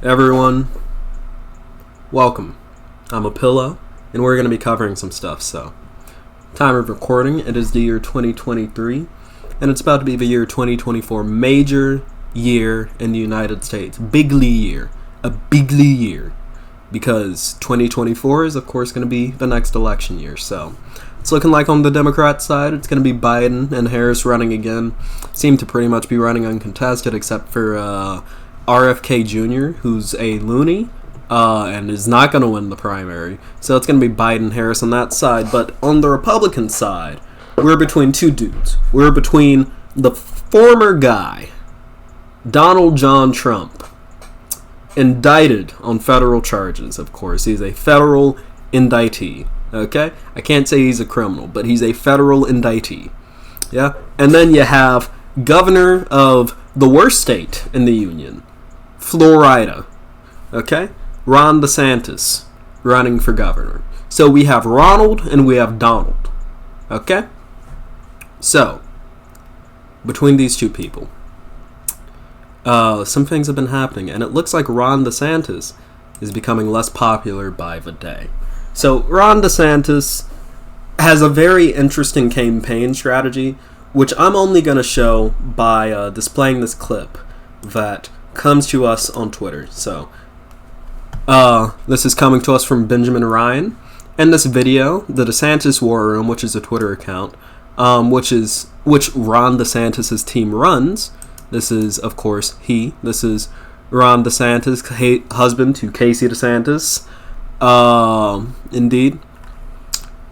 Everyone, welcome. I'm a pillow, and we're going to be covering some stuff, so. Time of recording, it is the year 2023, and it's about to be the year 2024, major year in the United States. Bigly year. A bigly year. Because 2024 is, of course, going to be the next election year, so. It's looking like on the Democrat side, it's going to be Biden and Harris running again. Seem to pretty much be running uncontested, except for, RFK Jr., who's a loony, and is not going to win the primary. So it's going to be Biden, Harris on that side. But on the Republican side, we're between two dudes. We're between the former guy, Donald John Trump, indicted on federal charges, of course. He's a federal indictee, okay? I can't say he's a criminal, but he's a federal indictee, yeah? And then you have governor of the worst state in the union, Florida, okay? Ron DeSantis running for governor. So we have Ronald and we have Donald, okay? So, between these two people, some things have been happening, and it looks like Ron DeSantis is becoming less popular by the day. So, Ron DeSantis has a very interesting campaign strategy, which I'm only going to show by displaying this clip that comes to us on Twitter. So, this is coming to us from Benjamin Ryan. And this video, the DeSantis War Room, which is a Twitter account, which Ron DeSantis' team runs. This is, of course, This is Ron DeSantis, husband to Casey DeSantis. Indeed.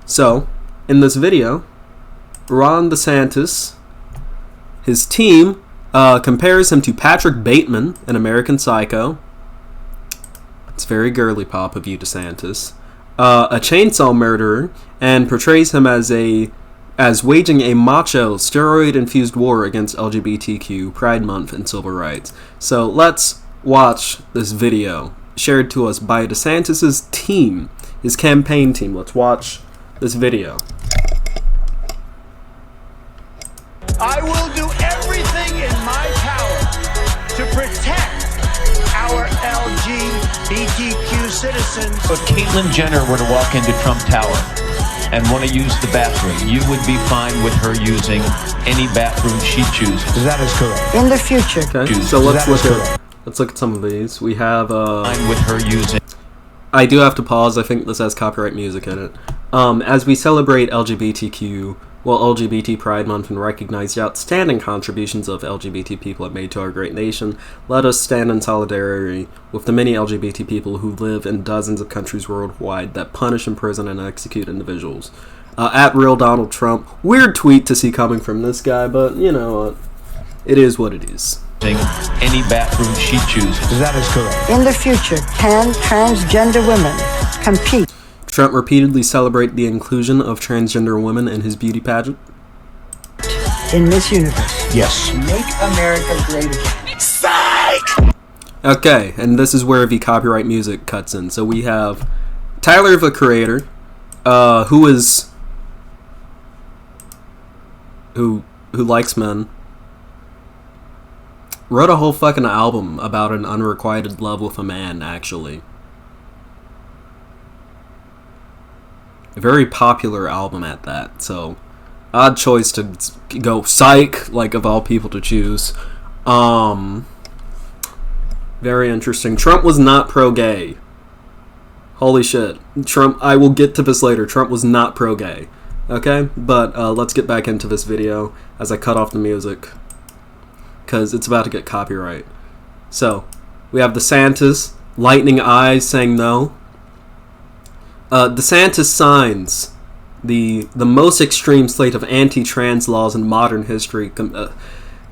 So, in this video, Ron DeSantis, his team, compares him to Patrick Bateman in American Psycho. It's very girly pop of you, DeSantis. A chainsaw murderer, and portrays him as waging a macho, steroid-infused war against LGBTQ, Pride Month, and civil rights. So let's watch this video shared to us by DeSantis' team, his campaign team. Let's watch this video. I will do everything in my power to protect our LGBTQ citizens. If Caitlyn Jenner were to walk into Trump Tower and want to use the bathroom, you would be fine with her using any bathroom she chooses. That is correct. In the future. Okay, so let's look at some of these. We have Fine with her using. I do have to pause. I think this has copyright music in it. As we celebrate LGBT Pride Month and recognize the outstanding contributions of LGBT people have made to our great nation, let us stand in solidarity with the many LGBT people who live in dozens of countries worldwide that punish, imprison, and execute individuals. At Real Donald Trump. Weird tweet to see coming from this guy, but you know, it is what it is. Any bathroom she chooses. That is correct. In the future, can transgender women compete? Trump repeatedly celebrated the inclusion of transgender women in his beauty pageant. In Miss Universe. Yes. Make America great again. Psych! Okay, and this is where the copyright music cuts in. So we have Tyler, the Creator, who likes men, wrote a whole fucking album about an unrequited love with a man, actually. A very popular album at that, so odd choice to go psych, like of all people to choose. Very interesting. Trump was not pro-gay. Holy shit. Trump, I will get to this later. Trump was not pro-gay. Okay? But let's get back into this video as I cut off the music, because it's about to get copyright. So, we have DeSantis, lightning eyes, saying no. DeSantis signs the most extreme slate of anti-trans laws in modern history.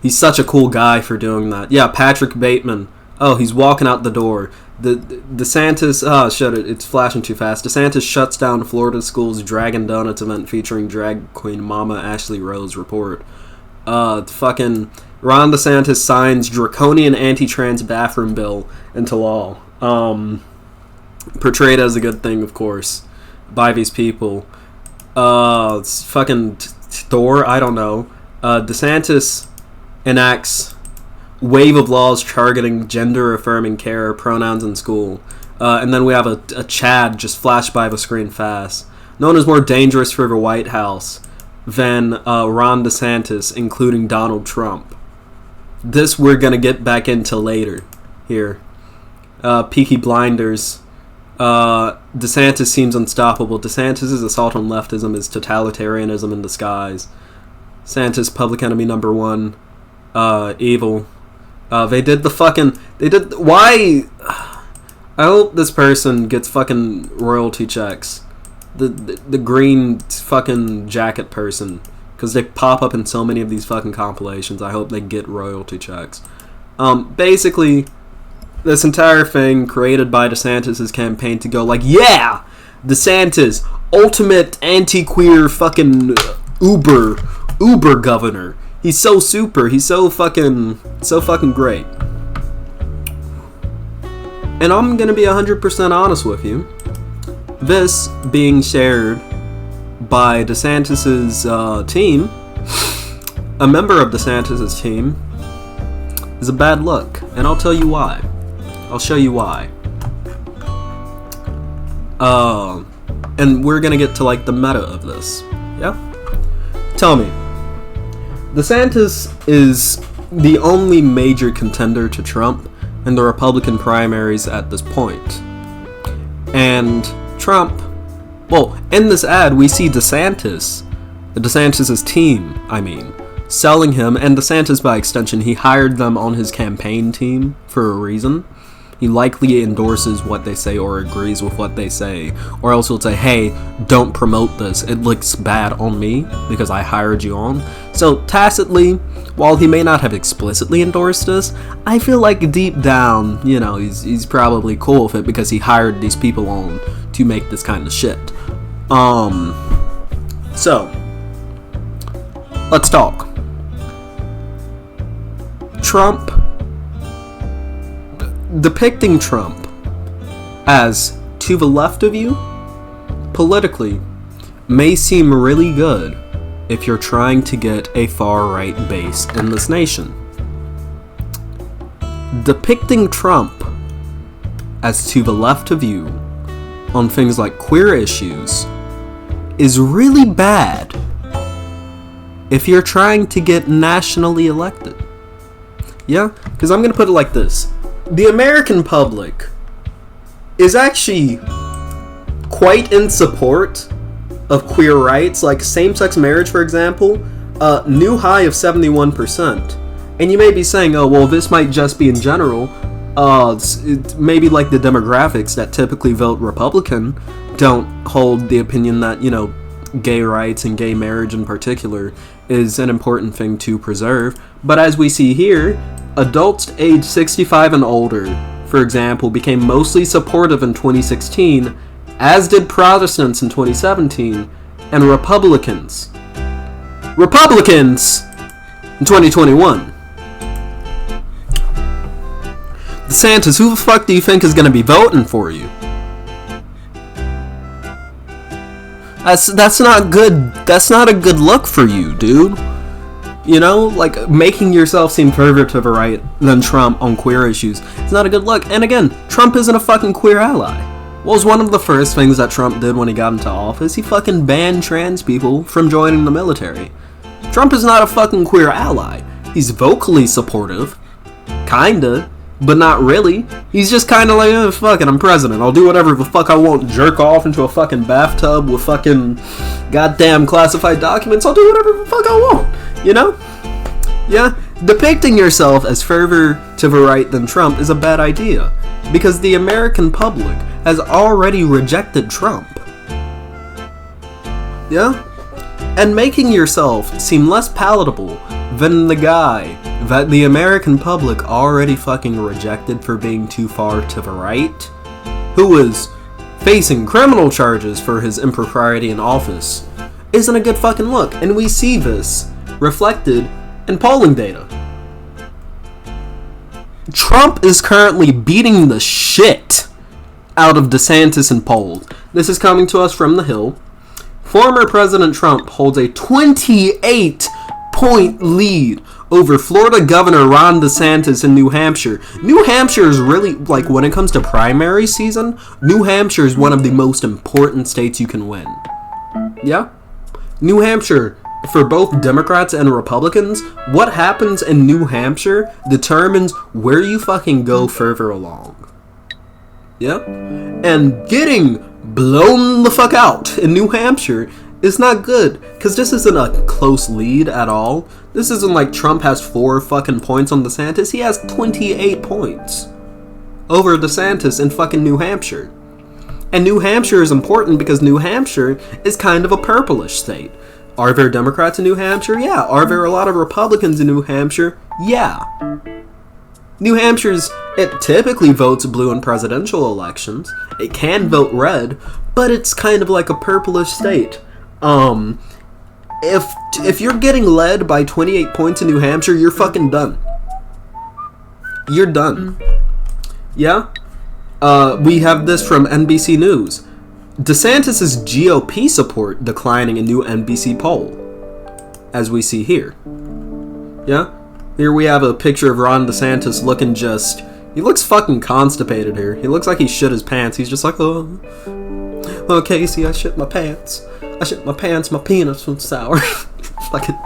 He's such a cool guy for doing that. Yeah, Patrick Bateman. Oh, he's walking out the door. DeSantis... Oh, shut it. It's flashing too fast. DeSantis shuts down Florida school's Dragon Donuts event featuring drag queen Mama Ashley Rose report. Fucking... Ron DeSantis signs draconian anti-trans bathroom bill into law. Portrayed as a good thing, of course, by these people. It's fucking Thor, I don't know. DeSantis enacts wave of laws targeting gender-affirming care, pronouns in school. And then we have a Chad just flash by the screen fast. No one is more dangerous for the White House than Ron DeSantis, including Donald Trump. This we're going to get back into later here. Peaky Blinders. DeSantis seems unstoppable. DeSantis' assault on leftism is totalitarianism in disguise. DeSantis, public enemy number one. Evil. Why? I hope this person gets fucking royalty checks. The green fucking jacket person. Because they pop up in so many of these fucking compilations. I hope they get royalty checks. Basically, this entire thing created by DeSantis' campaign to go like, yeah! DeSantis, ultimate anti-queer fucking Uber governor. He's so super. He's so fucking great. And I'm gonna be 100% honest with you. This being shared by DeSantis' team, a member of DeSantis' team, is a bad look. And I'll tell you why. I'll show you why. And we're gonna get to like the meta of this. Yeah? Tell me. DeSantis is the only major contender to Trump in the Republican primaries at this point. And Trump, well, in this ad we see DeSantis, DeSantis' team, selling him, and DeSantis by extension, he hired them on his campaign team for a reason. He likely endorses what they say or agrees with what they say, or else he'll say, hey, don't promote this, it looks bad on me because I hired you on. So tacitly, while he may not have explicitly endorsed this, I feel like deep down, he's probably cool with it because he hired these people on to make this kind of shit. So let's talk. Trump, depicting Trump as to the left of you, politically, may seem really good if you're trying to get a far-right base in this nation. Depicting Trump as to the left of you on things like queer issues is really bad if you're trying to get nationally elected. Yeah? Because I'm going to put it like this. The American public is actually quite in support of queer rights, like same-sex marriage, for example, new high of 71%. And you may be saying, oh, well, this might just be in general. It maybe like the demographics that typically vote Republican don't hold the opinion that, gay rights and gay marriage in particular is an important thing to preserve. But as we see here, adults aged 65 and older, for example, became mostly supportive in 2016, as did Protestants in 2017, and Republicans in 2021. DeSantis, who the fuck do you think is gonna be voting for you? That's not good. That's not a good look for you, dude. Like making yourself seem further to the right than Trump on queer issues. It's not a good look. And again, Trump isn't a fucking queer ally. What was one of the first things that Trump did when he got into office? He fucking banned trans people from joining the military. Trump is not a fucking queer ally. He's vocally supportive. Kinda. But not really. He's just kinda like, oh, fuck it, I'm president. I'll do whatever the fuck I want. Jerk off into a fucking bathtub with fucking goddamn classified documents. I'll do whatever the fuck I want. Yeah? Depicting yourself as further to the right than Trump is a bad idea. Because the American public has already rejected Trump. Yeah? And making yourself seem less palatable than the guy that the American public already fucking rejected for being too far to the right, who was facing criminal charges for his impropriety in office, isn't a good fucking look. And we see this reflected in polling data. Trump is currently beating the shit out of DeSantis in polls. This is coming to us from The Hill. Former President Trump holds a 28-point lead over Florida Governor Ron DeSantis in New Hampshire. New Hampshire is really, like, when it comes to primary season, New Hampshire is one of the most important states you can win. Yeah? New Hampshire, for both Democrats and Republicans, what happens in New Hampshire determines where you fucking go further along. Yeah? And getting blown the fuck out in New Hampshire is not good, because this isn't a close lead at all. This isn't like Trump has 4 fucking points on DeSantis. He has 28 points over DeSantis in fucking New Hampshire. And New Hampshire is important because New Hampshire is kind of a purplish state. Are there Democrats in New Hampshire? Yeah. Are there a lot of Republicans in New Hampshire? Yeah. New Hampshire's, it typically votes blue in presidential elections. It can vote red, but it's kind of like a purplish state. If you're getting led by 28 points in New Hampshire, you're fucking done. You're done. Yeah? We have this from NBC News. DeSantis' GOP support declining in new NBC poll, as we see here. Yeah? Here we have a picture of Ron DeSantis looking just... He looks fucking constipated here. He looks like he shit his pants. He's just like, oh, Casey, I shit my pants. I shit my pants, my penis was sour. Fucking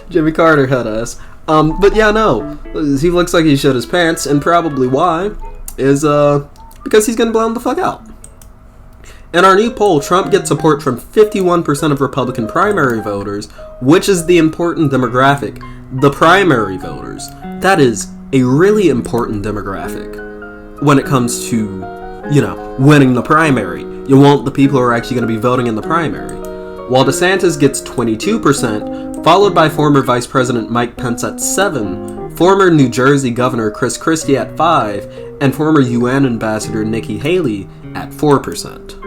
Jimmy Carter had us. But yeah, no. He looks like he shit his pants, and probably why is, because he's getting blown the fuck out. In our new poll, Trump gets support from 51% of Republican primary voters, which is the important demographic. The primary voters. That is a really important demographic when it comes to, you know, winning the primary. You want the people who are actually going to be voting in the primary. While DeSantis gets 22%, followed by former Vice President Mike Pence at 7%, former New Jersey Governor Chris Christie at 5%, and former UN Ambassador Nikki Haley at 4%.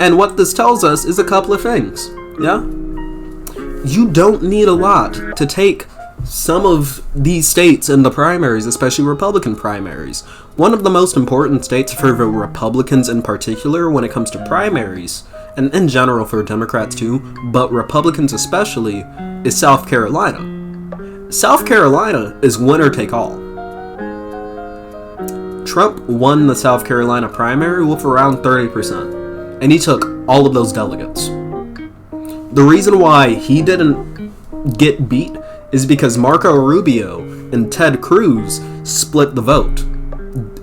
And what this tells us is a couple of things, yeah? You don't need a lot to take some of these states in the primaries, especially Republican primaries. One of the most important states for the Republicans in particular when it comes to primaries, and in general for Democrats too, but Republicans especially, is South Carolina. South Carolina is winner take all. Trump won the South Carolina primary with around 30%, and he took all of those delegates. The reason why he didn't get beat is because Marco Rubio and Ted Cruz split the vote.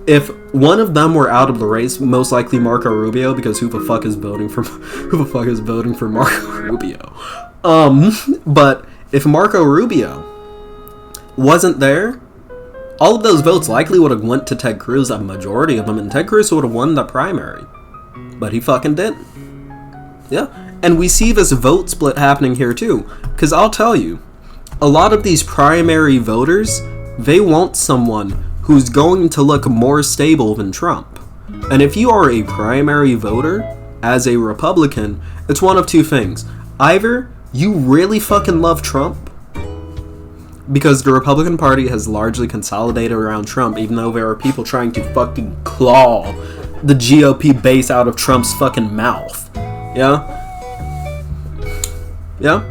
If one of them were out of the race, most likely Marco Rubio, because who the fuck is voting for Marco Rubio? But if Marco Rubio wasn't there, all of those votes likely would have went to Ted Cruz, a majority of them, and Ted Cruz would have won the primary. But he fucking didn't. Yeah. And we see this vote split happening here too. Because I'll tell you, a lot of these primary voters, they want someone who's going to look more stable than Trump. And if you are a primary voter, as a Republican, it's one of two things. Either you really fucking love Trump, because the Republican Party has largely consolidated around Trump, even though there are people trying to fucking claw the GOP base out of Trump's fucking mouth. Yeah? Yeah?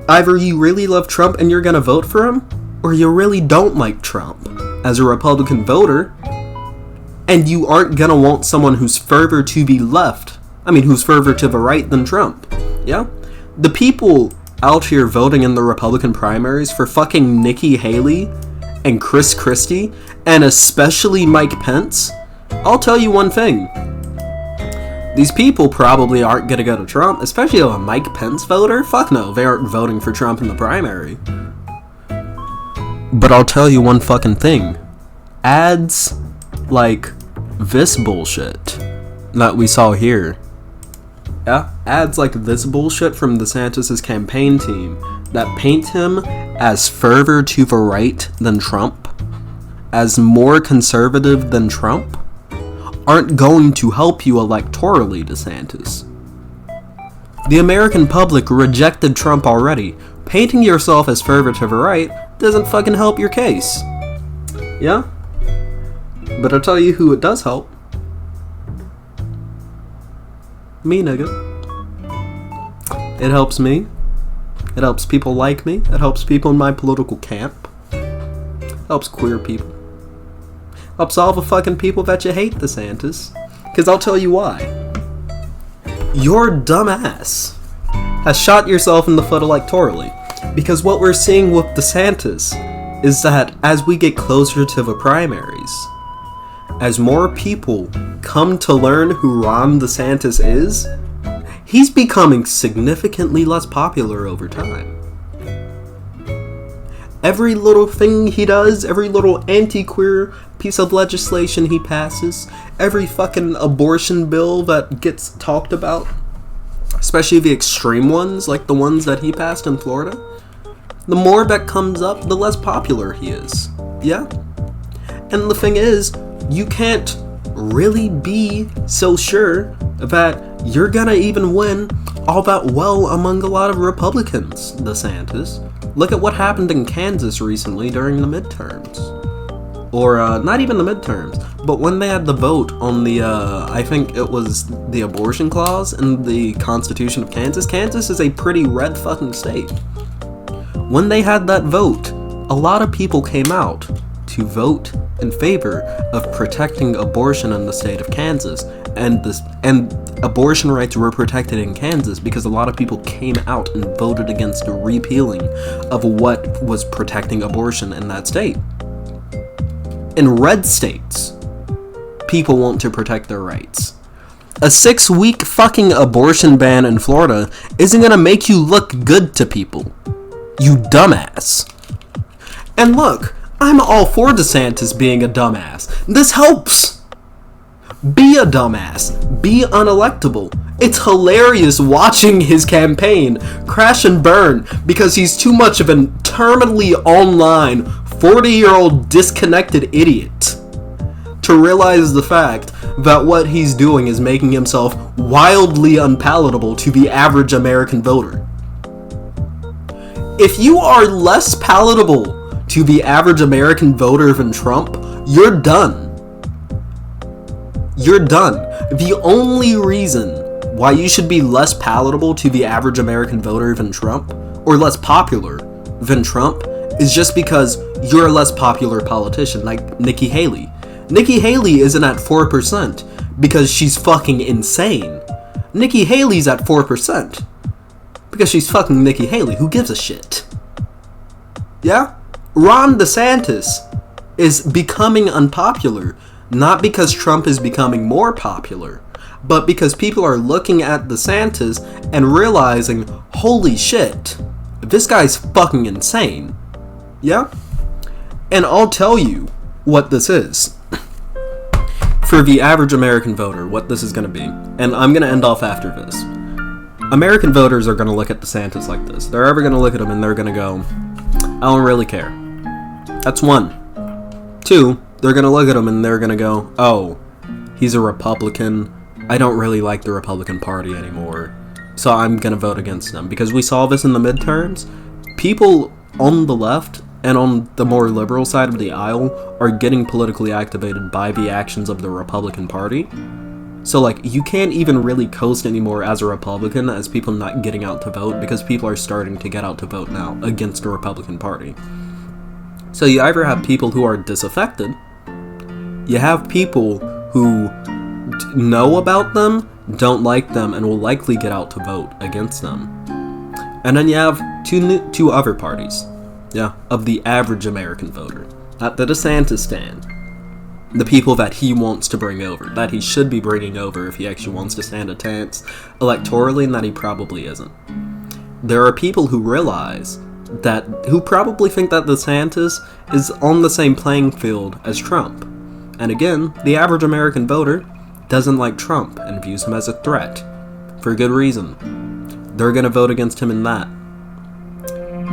Either you really love Trump and you're gonna vote for him, or you really don't like Trump as a Republican voter, and you aren't gonna want someone who's further to the left. Who's further to the right than Trump. Yeah? The people out here voting in the Republican primaries for fucking Nikki Haley and Chris Christie, and especially Mike Pence, I'll tell you one thing. These people probably aren't gonna go to Trump, especially a Mike Pence voter. Fuck no, they aren't voting for Trump in the primary. But I'll tell you one fucking thing. Ads like this bullshit that we saw here. Yeah, ads like this bullshit from DeSantis' campaign team that paint him as further to the right than Trump, as more conservative than Trump, aren't going to help you electorally, DeSantis. The American public rejected Trump already. Painting yourself as further to the right doesn't fucking help your case. Yeah? But I'll tell you who it does help. Me, nigga. It helps me. It helps people like me. It helps people in my political camp. It helps queer people. It helps all the fucking people that you hate, DeSantis. Because I'll tell you why. Your dumbass has shot yourself in the foot electorally. Because what we're seeing with DeSantis is that as we get closer to the primaries, as more people come to learn who Ron DeSantis is, he's becoming significantly less popular over time. Every little thing he does, every little anti-queer piece of legislation he passes, every fucking abortion bill that gets talked about, especially the extreme ones, like the ones that he passed in Florida, the more that comes up, the less popular he is. Yeah? And the thing is, you can't really be so sure that you're gonna even win all that well among a lot of Republicans, DeSantis. Look at what happened in Kansas recently during the midterms. Or, not even the midterms, but when they had the vote on the, I think it was the abortion clause in the Constitution of Kansas. Kansas is a pretty red fucking state. When they had that vote, a lot of people came out to vote in favor of protecting abortion in the state of Kansas, and abortion rights were protected in Kansas because a lot of people came out and voted against the repealing of what was protecting abortion in that state. In red states, people want to protect their rights. A 6-week fucking abortion ban in Florida isn't gonna make you look good to people. You dumbass. And look, I'm all for DeSantis being a dumbass. This helps. Be a dumbass. Be unelectable. It's hilarious watching his campaign crash and burn because he's too much of a terminally online 40-year-old disconnected idiot to realize the fact that what he's doing is making himself wildly unpalatable to the average American voter. If you are less palatable to the average American voter than Trump, you're done. You're done. The only reason why you should be less palatable to the average American voter than Trump, or less popular than Trump, is just because you're a less popular politician, like Nikki Haley. Nikki Haley isn't at 4% because she's fucking insane. Nikki Haley's at 4% because she's fucking Nikki Haley. Who gives a shit? Yeah? Ron DeSantis is becoming unpopular, not because Trump is becoming more popular, but because people are looking at DeSantis and realizing, holy shit, this guy's fucking insane. Yeah? And I'll tell you what this is. For the average American voter, what this is going to be, and I'm going to end off after this. American voters are going to look at DeSantis like this. They're ever going to look at him and they're going to go, I don't really care. That's one. Two, they're going to look at him and they're going to go, oh, he's a Republican. I don't really like the Republican Party anymore, so I'm going to vote against them. Because we saw this in the midterms. People on the left and on the more liberal side of the aisle are getting politically activated by the actions of the Republican Party. So, like, you can't even really coast anymore as a Republican as people not getting out to vote, because people are starting to get out to vote now against the Republican Party. So you either have people who are disaffected, you have people who know about them, don't like them, and will likely get out to vote against them. And then you have two other parties, of the average American voter. Not the DeSantis stand. The people that he wants to bring over, that he should be bringing over if he actually wants to stand a chance electorally, and that he probably isn't. There are people who realize that, who probably think that DeSantis is on the same playing field as Trump. And again, the average American voter doesn't like Trump and views him as a threat. For good reason. They're gonna vote against him in that.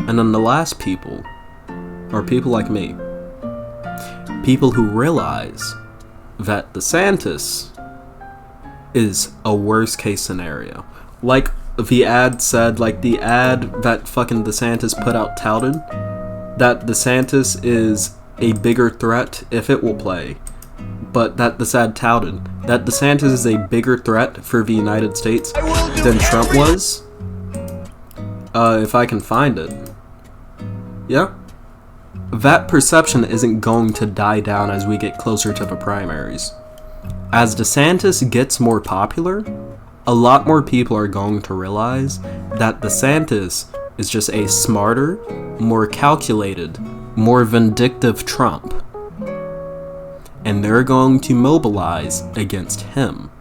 And then the last people are people like me. People who realize that DeSantis is a worst case scenario. Like the ad said, like the ad that fucking DeSantis put out touted, that DeSantis is a bigger threat if it will play. But that this ad touted, that DeSantis is a bigger threat for the United States than Trump was. If I can find it. Yeah? That perception isn't going to die down as we get closer to the primaries. As DeSantis gets more popular, a lot more people are going to realize that DeSantis is just a smarter, more calculated, more vindictive Trump. And they're going to mobilize against him.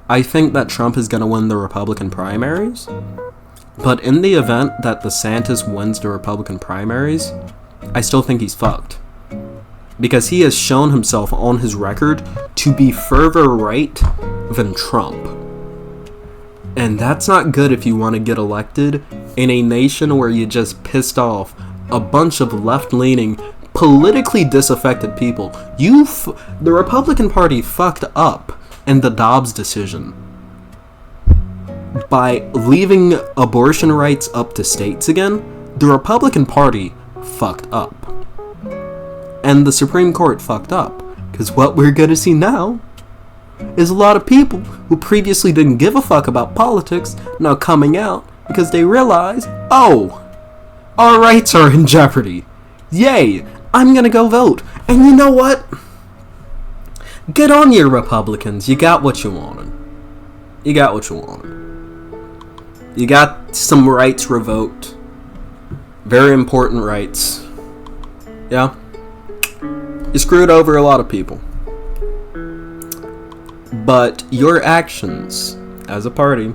I think that Trump is going to win the Republican primaries, but in the event that DeSantis wins the Republican primaries, I still think he's fucked. Because he has shown himself on his record to be further right than Trump. And that's not good if you want to get elected in a nation where you just pissed off a bunch of left-leaning, politically disaffected people. The Republican Party fucked up in the Dobbs decision by leaving abortion rights up to states again. The Republican Party fucked up. And the Supreme Court fucked up. Because what we're gonna see now is a lot of people who previously didn't give a fuck about politics now coming out because they realize, oh, our rights are in jeopardy. Yay, I'm gonna go vote. And you know what? Get on you, Republicans. You got what you wanted. You got what you wanted. You got some rights revoked. Very important rights. Yeah? You screwed over a lot of people. But your actions as a party,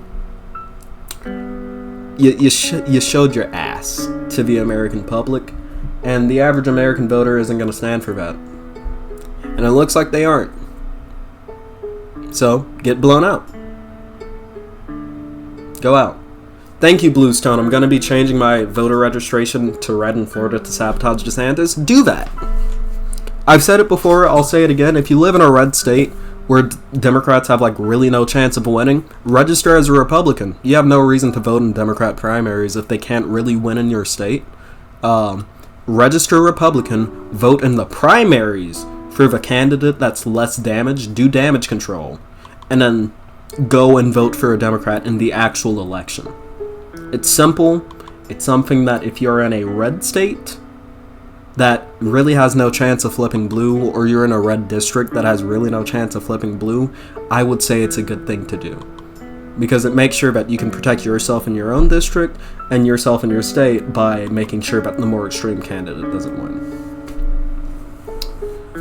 you showed your ass to the American public, and the average American voter isn't going to stand for that. And it looks like they aren't. So, get blown out. Go out. Thank you, Bluestone. I'm going to be changing my voter registration to red in Florida to sabotage DeSantis. Do that. I've said it before, I'll say it again. If you live in a red state where Democrats have like really no chance of winning, register as a Republican. You have no reason to vote in Democrat primaries if they can't really win in your state. Register Republican, vote in the primaries for the candidate that's less damaged, do damage control, and then go and vote for a Democrat in the actual election. It's simple. It's something that if you're in a red state that really has no chance of flipping blue, or you're in a red district that has really no chance of flipping blue, I would say it's a good thing to do. Because it makes sure that you can protect yourself in your own district and yourself in your state by making sure that the more extreme candidate doesn't win.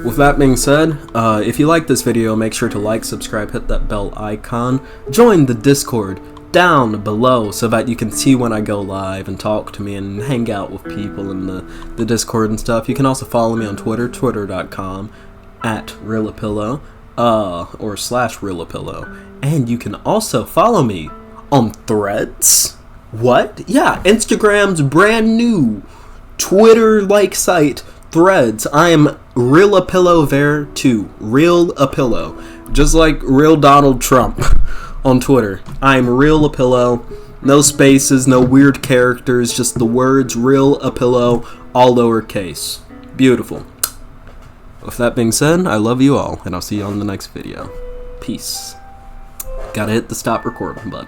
With that being said, if you like this video, make sure to like, subscribe, hit that bell icon, join the Discord down below so that you can see when I go live and talk to me and hang out with people in the Discord and stuff. You can also follow me on Twitter, twitter.com/realapillow, or /realapillow. And you can also follow me on Threads. What? Yeah, Instagram's brand new Twitter-like site, Threads. I am Realapillow there too. Realapillow. Just like real Donald Trump on Twitter. I'm Realapillow. No spaces, no weird characters, just the words Realapillow, all lowercase. Beautiful. With that being said, I love you all, and I'll see you on the next video. Peace. Gotta hit the stop recording button.